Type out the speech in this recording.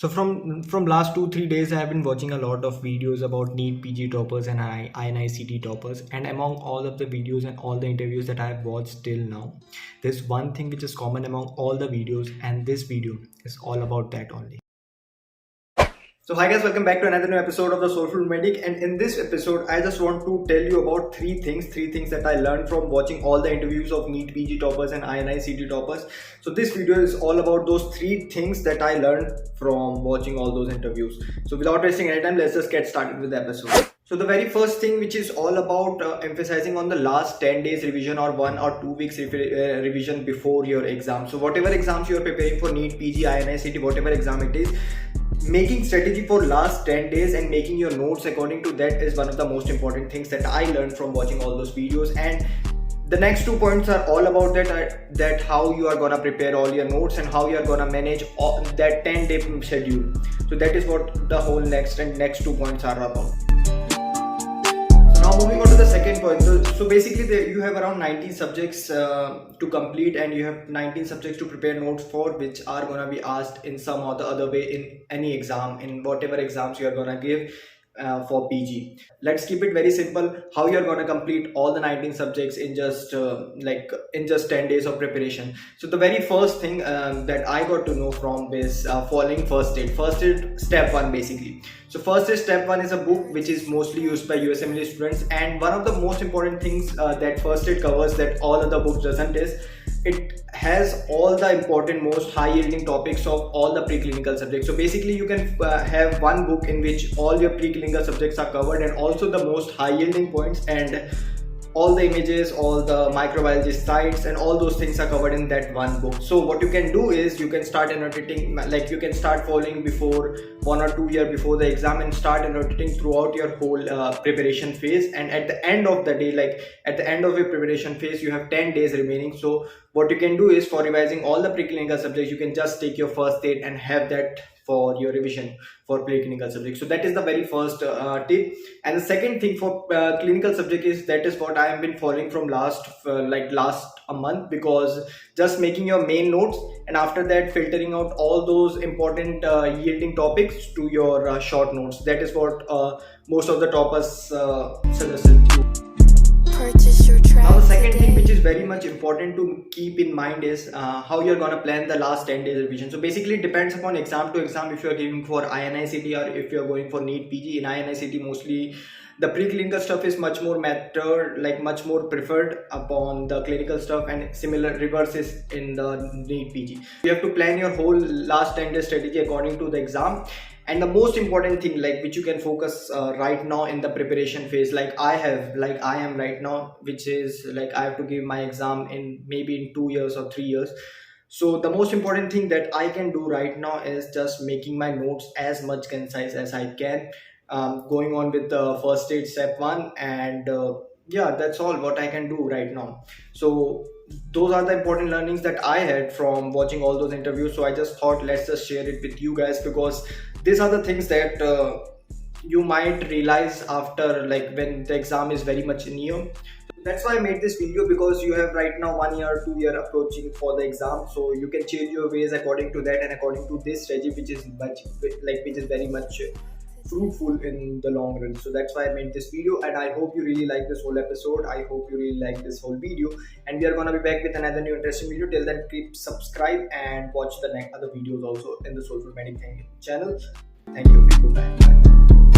So from last 2-3 days, I have been watching a lot of videos about NEET PG toppers and INICET toppers, and among all of the videos and all the interviews that I have watched till now, there's one thing which is common among all the videos, and this video is all about that only. So hi guys, welcome back to another new episode of the Soulful Medic, and in this episode I just want to tell you about three things that I learned from watching all the interviews of NEET PG toppers and INICET toppers. So this video is all about those three things that I learned from watching all those interviews. So without wasting any time, let's just get started with the episode. So the very first thing, which is all about emphasizing on the last 10 days revision or 1 or 2 weeks revision before your exam. So whatever exams you are preparing for NEET PG, INICET, whatever exam it is, making strategy for last 10 days and making your notes according to that is one of the most important things that I learned from watching all those videos. And the next 2 points are all about that how you are gonna prepare all your notes and how you are gonna manage all that 10-day schedule. So that is what the whole next 2 points are about. Now moving on to the second point. So basically you have around 19 subjects to complete, and you have 19 subjects to prepare notes for, which are going to be asked in some or the other way in any exam, in whatever exams you are going to give for PG. Let's keep it very simple. How you are going to complete all the 19 subjects in just 10 days of preparation. So the very first thing that I got to know from this following first aid step 1 basically. So first aid step 1 is a book which is mostly used by USMLE students, and one of the most important things that first aid covers that all other books doesn't is it has all the important most high yielding topics of all the preclinical subjects. So basically you can have one book in which all your preclinical subjects are covered, and also the most high yielding points and all the images, all the microbiology sites and all those things are covered in that one book. So what you can do is you can start annotating, like you can start following before 1 or 2 years before the exam and start annotating throughout your whole preparation phase. And at the end of the day, like at the end of your preparation phase, you have 10 days remaining. So what you can do is, for revising all the preclinical subjects, you can just take your first aid and have that for your revision for preclinical subjects. So that is the very first tip. And the second thing for clinical subject is, that is what I have been following from last a month, because just making your main notes and after that filtering out all those important yielding topics to your short notes. That is what most of the toppers suggested. Now the second thing which is very much important to keep in mind is how you're gonna plan the last 10 days revision. So basically it depends upon exam to exam if you're giving for INICET or if you're going for NEET PG. In INICET mostly the preclinical stuff is much more much more preferred upon the clinical stuff, and similar reverse is in the NEET PG. You have to plan your whole last 10 days strategy according to the exam. And the most important thing, which you can focus right now in the preparation phase, I am right now, which is I have to give my exam in maybe in 2 years or 3 years. So the most important thing that I can do right now is just making my notes as much concise as I can, going on with the first aid step 1, and yeah, that's all what I can do right now. So those are the important learnings that I had from watching all those interviews. So I just thought let's just share it with you guys, because these are the things that you might realize after when the exam is very much near. That's why I made this video, because you have right now 1 year, 2 year approaching for the exam, so you can change your ways according to that and according to this strategy, which is very much fruitful in the long run. So that's why I made this video, and I hope you really like this whole episode. I hope you really like this whole video, and we are gonna be back with another new interesting video. Till then, keep subscribe and watch the next other videos also in the Soulful Medic channel. Thank you. Goodbye. Bye.